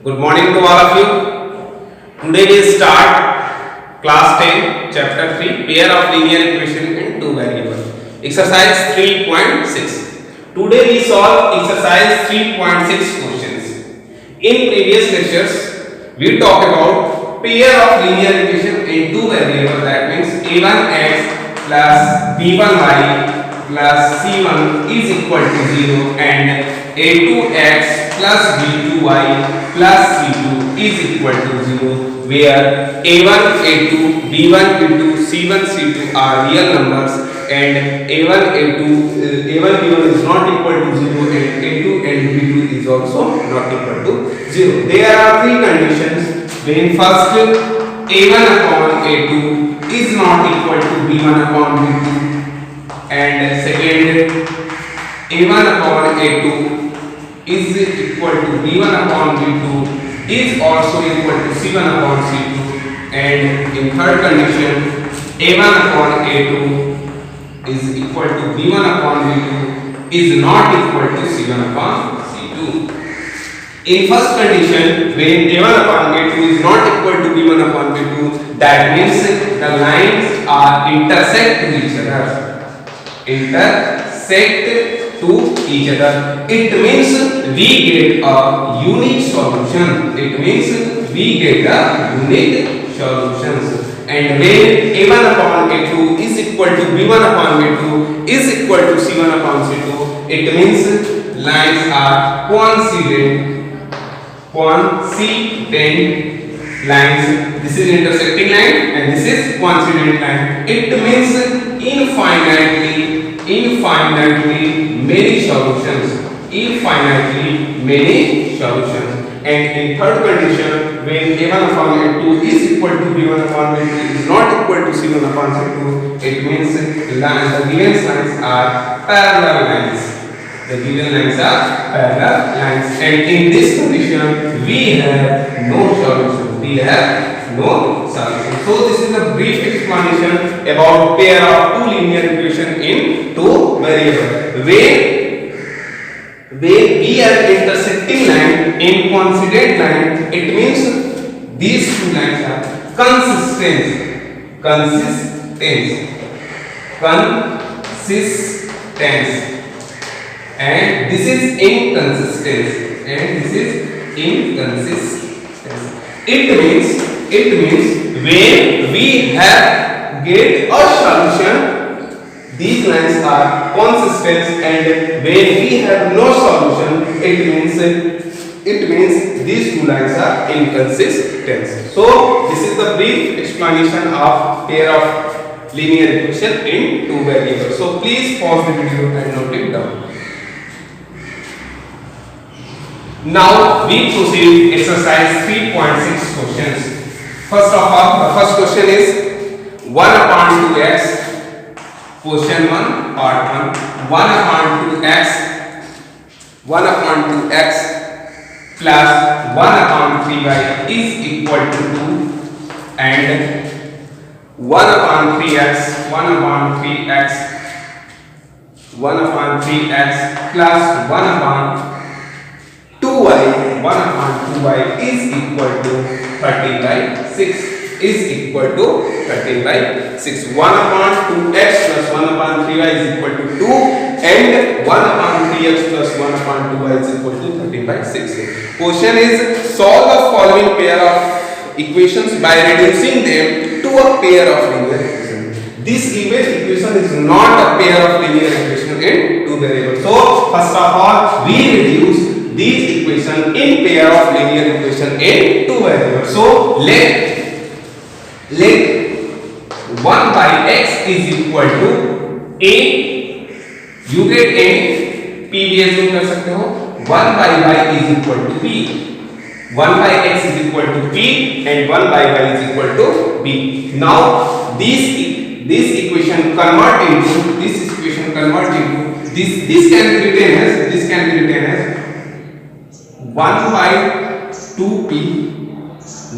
Good morning to all of you. Today we start class 10 chapter 3 pair of linear equation in two variables. Exercise 3.6. Today we solve exercise 3.6 questions. In previous lectures we talked about pair of linear equation in two variables, that means a1x plus b1y plus c1 is equal to 0 and a2x plus b2y plus c2 is equal to 0, where a1 a2 b1 b2 c1 c2 are real numbers and a1 b1 is not equal to 0 and a2 and b2 is also not equal to 0. There are three conditions when first a1 upon a2 is not equal to b1 upon b2 and second a1 upon a2 is equal to b1 upon b2 is also equal to c1 upon c2, and in third condition a1 upon a2 is equal to b1 upon b2 is not equal to c1 upon c2. In first condition, when a1 upon a2 is not equal to b1 upon b2, that means the lines are intersect to each other. Intersect to each other. It means we get a unique solution. It means we get a unique solutions. And when a1 upon a2 is equal to b1 upon b2 is equal to c1 upon c2, it means lines are coincident lines. This is intersecting line and this is coincident line. It means infinitely many solutions. And in third condition, when a1 upon a2 is equal to b1 upon b2 is not equal to c1 upon c2, it means the given lines are parallel lines. And in this condition we have no solution. So this is a brief explanation about pair of two linear equation in two variables. When we are intersecting line in coincident line, it means these two lines are consistent, and this is inconsistent, It means when we have get a solution, these lines are consistent, and when we have no solution, it means these two lines are inconsistent. So this is the brief explanation of pair of linear equation in two variables. So please pause the video and note it down. Now we proceed exercise 3.6 questions. First of all, the first question is 1 upon 2x. Question 1, part 1. 1 upon 2x plus 1 upon 3y is equal to 2, and 1 upon 3x plus 1 upon 2y, 1 upon 2y is equal to 13 by 6 is equal to 13 by 6. 1 upon 2x plus 1 upon 3y is equal to 2, and 1 upon 3x plus 1 upon 2y is equal to 13 by 6. Question is solve the following pair of equations by reducing them to a pair of linear equations. This equation is not a pair of linear equations in two variables. So first of all, we reduce these equation in pair of linear equation in two variables. So let 1 by x is equal to a, you get a, p भी assume कर सकते हो. 1 by y is equal to b. 1 by x is equal to p and 1 by y is equal to b. Now this equation convert into this can be written as 1 by 2p.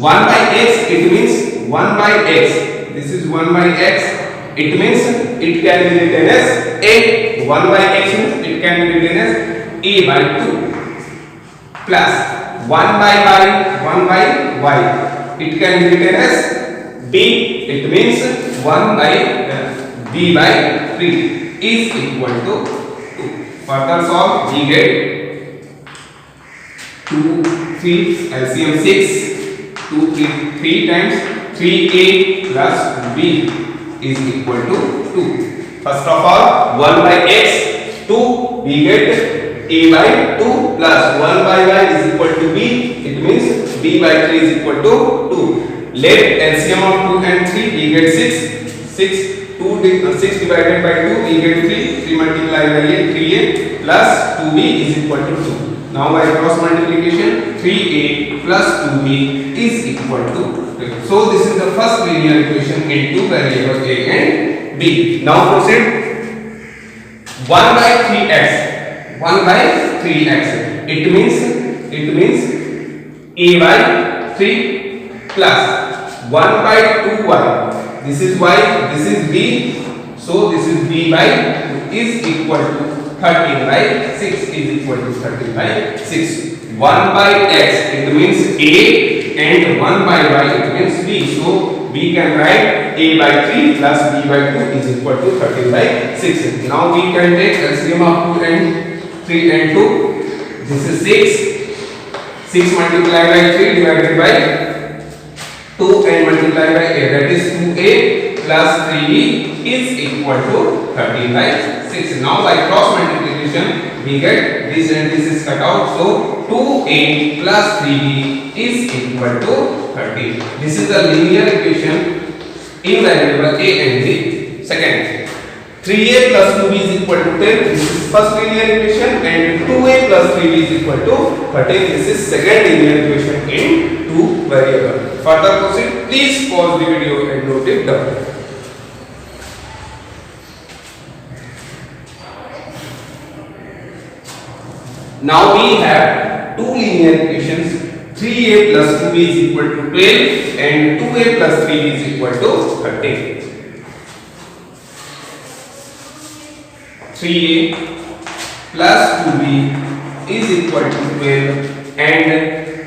1 by x, it means 1 by x. This is 1 by x. It means it can be written as a. 1 by x means it can be written as a by 2. plus 1 by y. It can be written as b. It means 1 by b by 3 is equal to 2. Further solve, we get 2 3 LCM 6, 2 3 times 3a plus b is equal to 2. First of all, 1 by x 2, we get a by 2 plus 1 by y is equal to b. It means b by 3 is equal to 2. Let LCM of 2 and 3, we get 6 divided by 2, we get 3 multiplied by 8, 3a plus 2b is equal to 2. Now by cross multiplication, 3a plus 2b is equal to 2. So this is the first linear equation in two variables a and b. Now proceed. 1 by 3x. It means a by 3 plus 1 by 2y. This is y, this is b. So this is b by 2 is equal to 13 by 6 is equal to 13 by 6. 1 by x, it means a, and 1 by y, it means b. So we can write a by 3 plus b by 2 is equal to 13 by 6. Now we can take LCM of 2 and 3 and 2. This is 6 multiplied by 3 divided by 2 and multiplied by a, that is 2a plus 3b is equal to 13 by 6. Now by cross multiplication, we get this and this is cut out. So 2a plus 3b is equal to 13. This is the linear equation in variable a and b. Second, 3a plus 2b is equal to 10. This is first linear equation, and 2a plus 3b is equal to 13. This is second linear equation in two variable. Further proceed. Please pause the video and note it down. Now we have two linear equations. 3a plus 2b is equal to 12 and 2a plus 3b is equal to 13. 3a plus 2b is equal to 12 and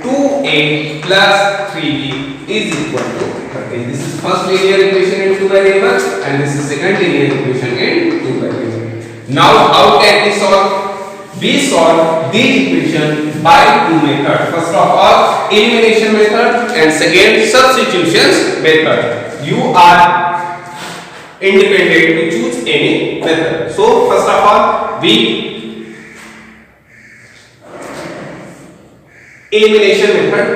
2a plus 3b is equal to 13. This is first linear equation in two variables, and this is second linear equation in two variables. Now how can we solve? We solve the equation by two methods. First of all, elimination method, and second, substitution method. You are independent to choose any method. So first of all, we elimination method.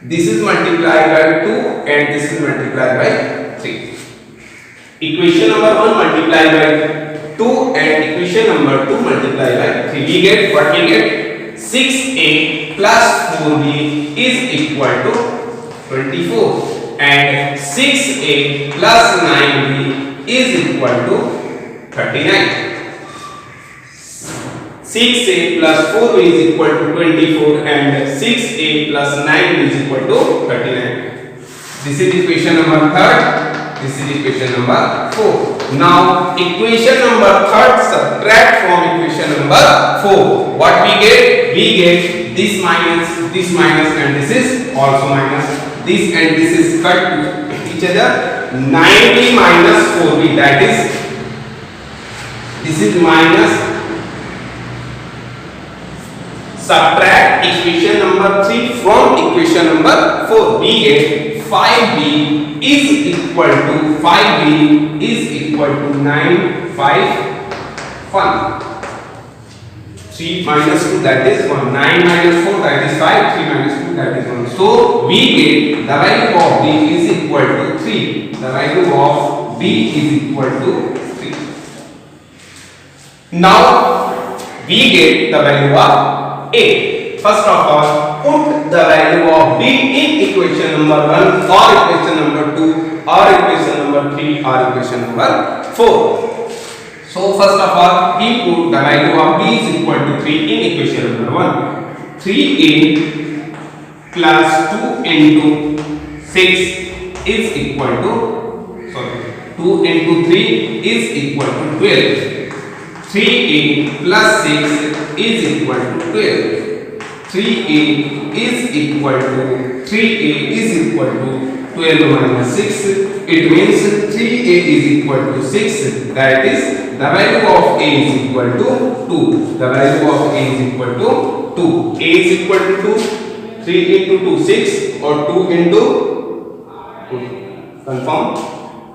This is multiplied by 2 and this is multiplied by 3. Equation number 1 multiplied by 2 and equation number 2 multiplied by 3. We get what we get? 6a plus 4b is equal to 24, and 6a plus 9b is equal to 39. 6a plus 4b is equal to 24 and 6a plus 9b is equal to 39. This is equation number 3rd. This is equation number 4. Now equation number 3rd subtract from equation number 4. What we get? We get this minus and this is also minus. This and this is cut to each other. 9b minus 4b, that is, this is minus. Subtract equation number 3 from equation number 4. We get 5b is equal to 9, 5, 1. 3 minus 2, that is 1. 9 minus 4, that is 5. 3 minus 2, that is 1. So we get the value of b is equal to 3. The value of b is equal to 3. Now we get the value of a. First of all, put the value of b in equation number 1 or equation number 2 or equation number 3 or equation number 4. So first of all, we put the value of b is equal to 3 in equation number 1. 3a plus 2 into 6 is equal to 2 into 3 is equal to 12. 3a plus 6 is equal to 12. 3a is equal to 12 minus 6. It means 3a is equal to 6. That is, the value of a is equal to 2. The value of a is equal to 2. A is equal to 2. 3 into 2 6 और 2 into confirm.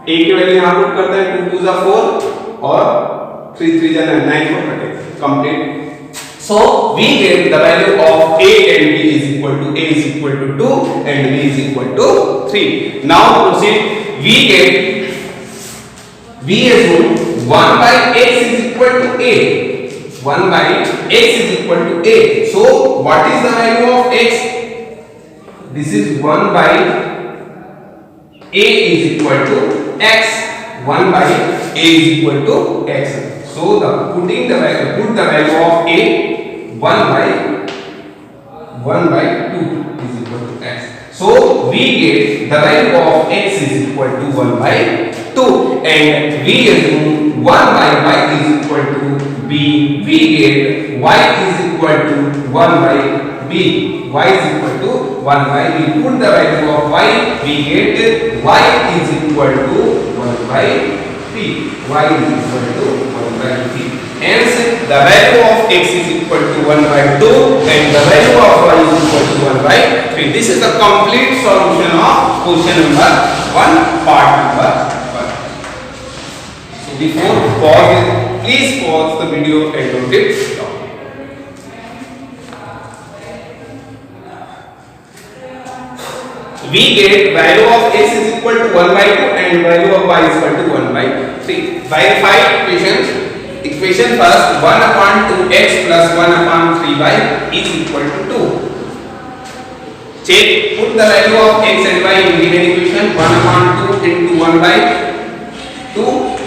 A की value यहाँ put करते हैं 2 2 4 और 3 3 9 को कटे complete. So we get the value of a and b is equal to a is equal to 2 and b is equal to 3. Now proceed. We assume 1 by x is equal to a. 1 by x is equal to a. So what is the value of x? This is 1 by a is equal to x. 1 by a is equal to x. So put the value of a 1 by 2 is equal to x. So we get the value of x is equal to 1 by 2 and we assume 1 by y is equal to b. We get y is equal to 1 by b. Y is equal to 1 by, we put the value of y, we get y is equal to 1 by p. Y is equal to 1 by p. Hence the value of x is equal to 1 by 2 and the value of y is equal to 1 by 3. This is the complete solution of question number 1, part number 1. So before pause, please pause the video and note it down. We get value of x is equal to 1 by 2 and value of y is equal to 1 by 3. Verify equations. Equation first, 1 upon 2x plus 1 upon 3y is equal to 2. Check, put the value of x and y in given equation. 1 upon 2 into 1 by 2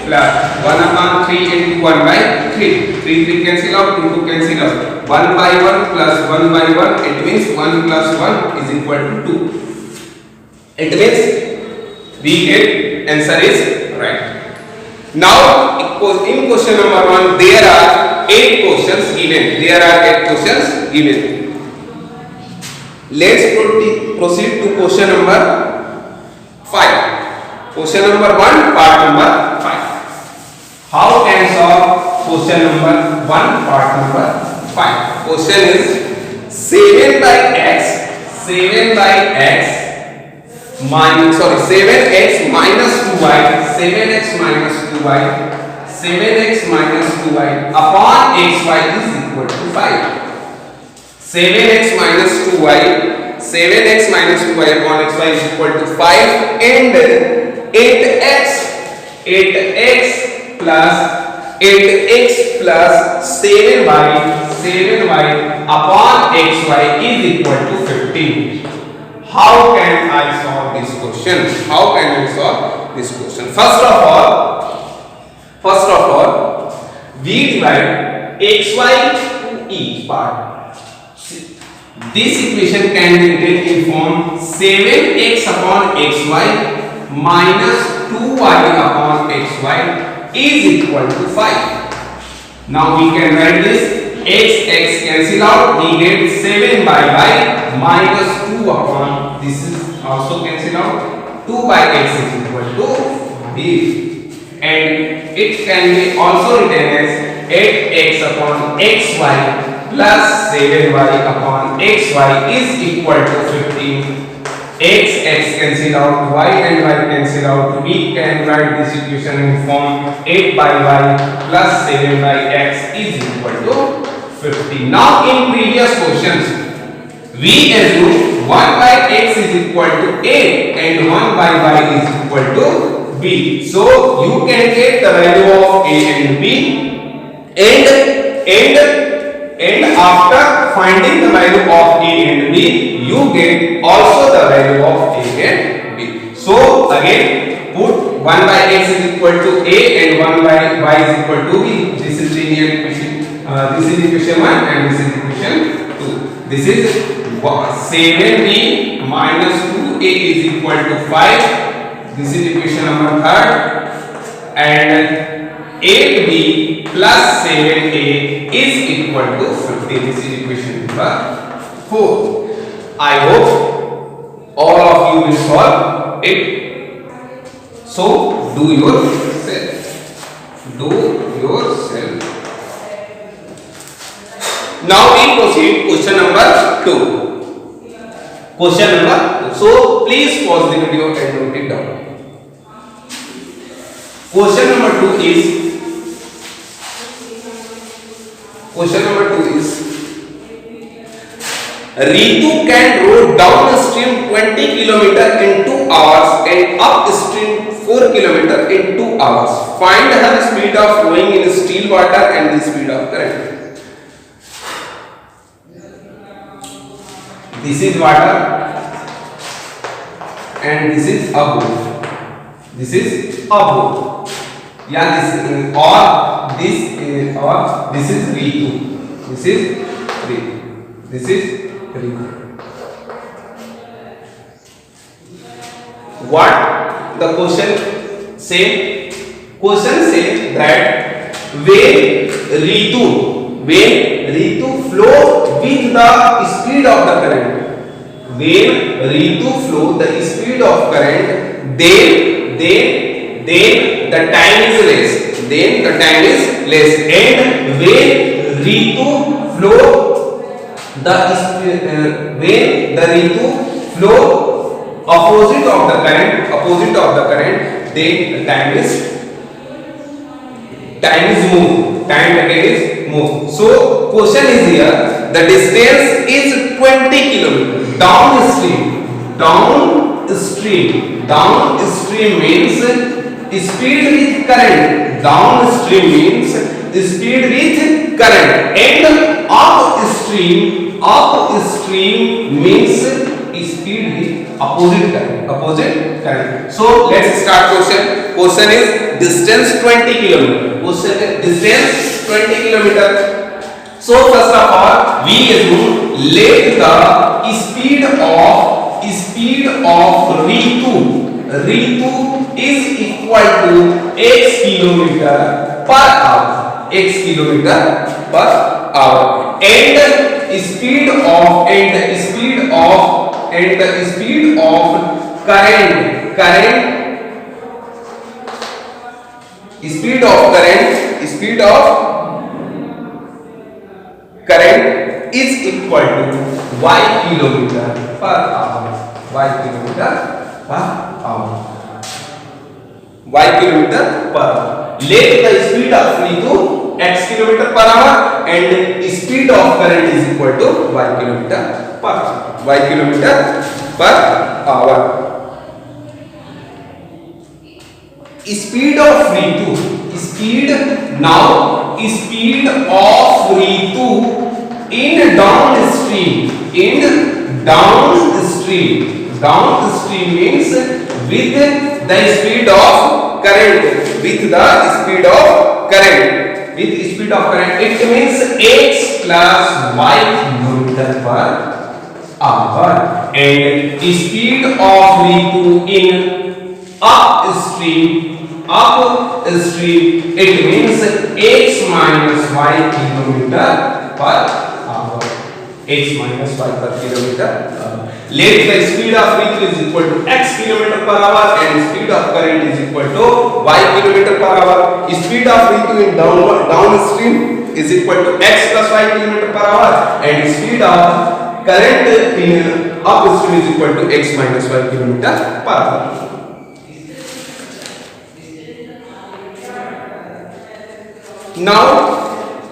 plus 1 upon 3 into 1 by 3. 3 cancel out, 2 cancel out. 1 by 1 plus 1 by 1, it means 1 plus 1 is equal to 2. It means we get answer is right. Now in question number 1 there are 8 questions given. Let's proceed to question number 5. Question number 1, part number 5. How can solve question number 1, part number 5? Question is 7x minus 7x minus 2y upon xy is equal to 5. 7x minus 2y upon xy is equal to 5 and 8x plus 7y upon xy is equal to 15. How can I solve this question? First of all, we divide xy to each part. This equation can be written in form 7x upon xy minus 2y upon xy is equal to 5. Now we can write this. X cancel out, we get 7 by y minus 2 upon, this is also cancel out, 2 by x is equal to b, and it can be also written as 8x upon xy plus 7y upon xy is equal to 15. X cancel out, y and y cancel out, we can write this equation in form 8 by y plus 7 by x is equal to 50. Now in previous questions we assume 1 by x is equal to a and 1 by y is equal to b. So you can get the value of a and b and after finding the value of a and b you get also the value of a and b. So again put 1 by x is equal to a and 1 by y is equal to b. This is linear equation. This is equation 1 and this is equation 2. This is 7b minus 2a is equal to 5. This is equation number 3 and 8b plus 7a is equal to 50. This is equation number 4. I hope all of you will solve it. So do yourself. Now we proceed question number 2. So please pause the video and note it down. Question number 2 is Ritu can row downstream 20 km in 2 hours and upstream 4 km in 2 hours. Find her speed of rowing in still water and the speed of current. This is water and this is a boat. Yeah, this is Ritu. This is Ritu. What the question say? Question say that when Ritu flow with the speed of the current, then the time is less. And when Ritu flow opposite of the current, then the time is move. So question is here, the distance is 20 km downstream means speed with current, and upstream means speed with opposite current. So let's start question. Question is distance 20 km. So first of all we assume let the speed of Ritu is equal to x kilometer per hour, and the speed of current is equal to y kilometer per hour. Let the speed of Ritu x kilometer per hour and speed of current is equal to y kilometer per hour. Speed of Ritu in downstream means with the speed of current, it means x plus y kilometer per hour, and speed of Ritu in upstream it means x minus y kilometer per hour. Let the speed of Ritu is equal to x kilometer per hour and speed of current is equal to y kilometer per hour. Speed of Ritu in downstream is equal to x plus y kilometer per hour, and speed of current in upstream is equal to x minus y kilometer per hour. Now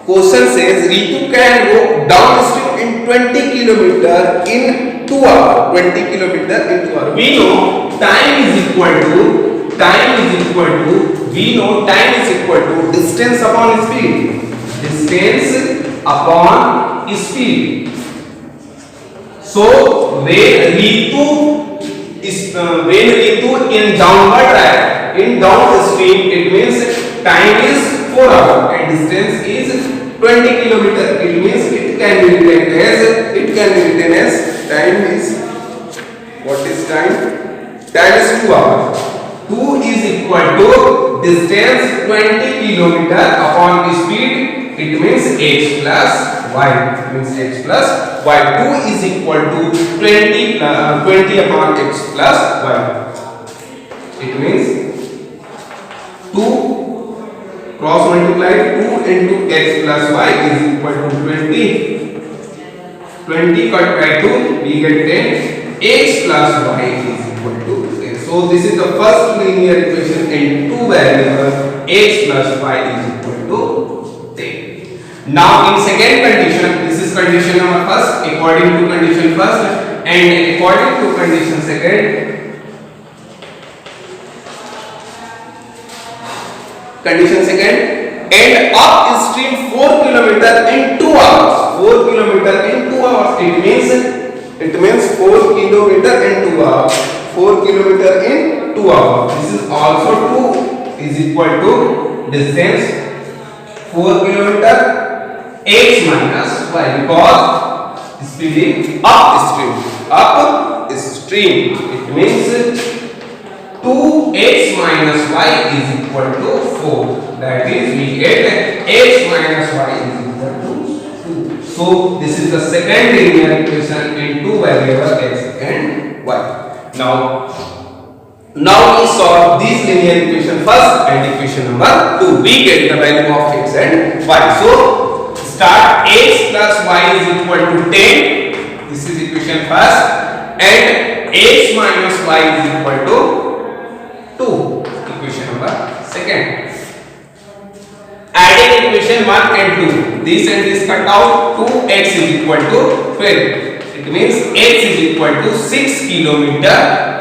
question says Ritu can go downstream in 20 km in 2 hours. We know time is equal to distance upon speed. So when Ritu in downward track, in downstream, it means time is 4 hours and distance is 20 km. It means it can be written as time is, what is time? Time is 2 hours. 2 is equal to distance 20 kilometer upon speed, it means x plus y. It means x plus y. 2 is equal to 20 upon x plus y. It means 2 cross multiply 2 into x plus y is equal to 20. 20 cut by 2 we get 10. X plus y is equal to 10. So this is the first linear equation in two variables. X plus y is equal to 10. Now in second condition, this is condition number first according to condition first, and according to condition second. Condition second, and upstream 4 km in 2 hours. 4 km in 2 hours. It means 4 km in 2 hours. 4 km in 2 hours. This is also 2 is equal to distance 4 km x minus y, because speed upstream. Upstream. It means 2x minus y is equal to 4. That is, we get x minus y is equal to 2. So this is the second linear equation in two variables x and y. Now we solve this linear equation first and equation number 2. We get the value of x and y. So start, x plus y is equal to 10. This is equation first, and x minus y is equal to 2. Equation number second. Adding equation 1 and 2. This and this cut out. 2x is equal to 12. It means x is equal to 6 kilometer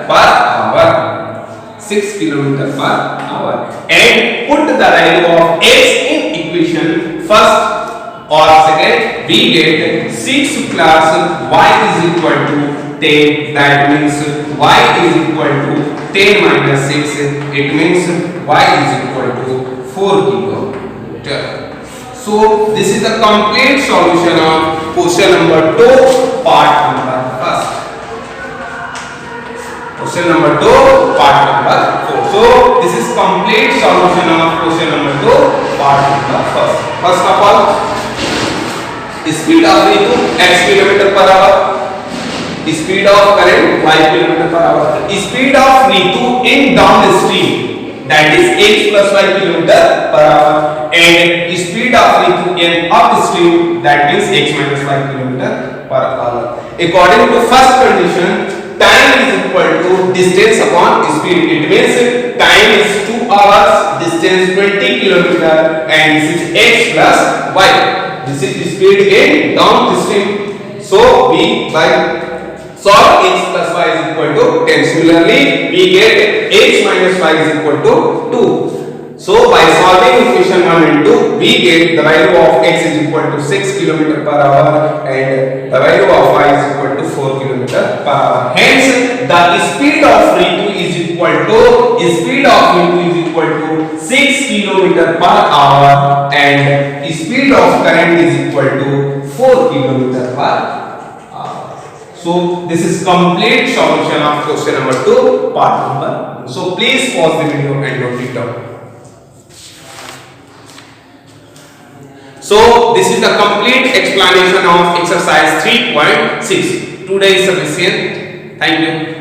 per hour. 6 kilometer per hour. And put the value of x in equation first or second. We get 6 plus y is equal to 10. That means y is equal to 10 minus 6. It means y is equal to 4 kilometer. So this is the complete solution of question number 2, part number first. Question number 2, part number 4. So this is complete solution of question number 2, part number first. First of all, speed of vehicle x kilometer per hour. Speed of current y kilometer per hour. Speed of Ritu in downstream, that is x plus y kilometer per hour, and speed of Ritu in upstream, that is x minus y kilometer per hour. According to first condition, time is equal to distance upon speed. It means time is 2 hours, distance 20 kilometer, and this is x plus y. This is speed in downstream. So we by solve x plus y is equal to 10. Similarly, we get x minus y is equal to 2. So by solving equation 1 and 2, we get the value of x is equal to 6 km per hour and the value of y is equal to 4 km per hour. Hence, the speed of Ritu is equal to 6 km per hour and speed of current is equal to 4 km per hour. So this is complete solution of question number 2, part number. So please pause the video and note it down. So this is the complete explanation of exercise 3.6. Today is sufficient. Thank you.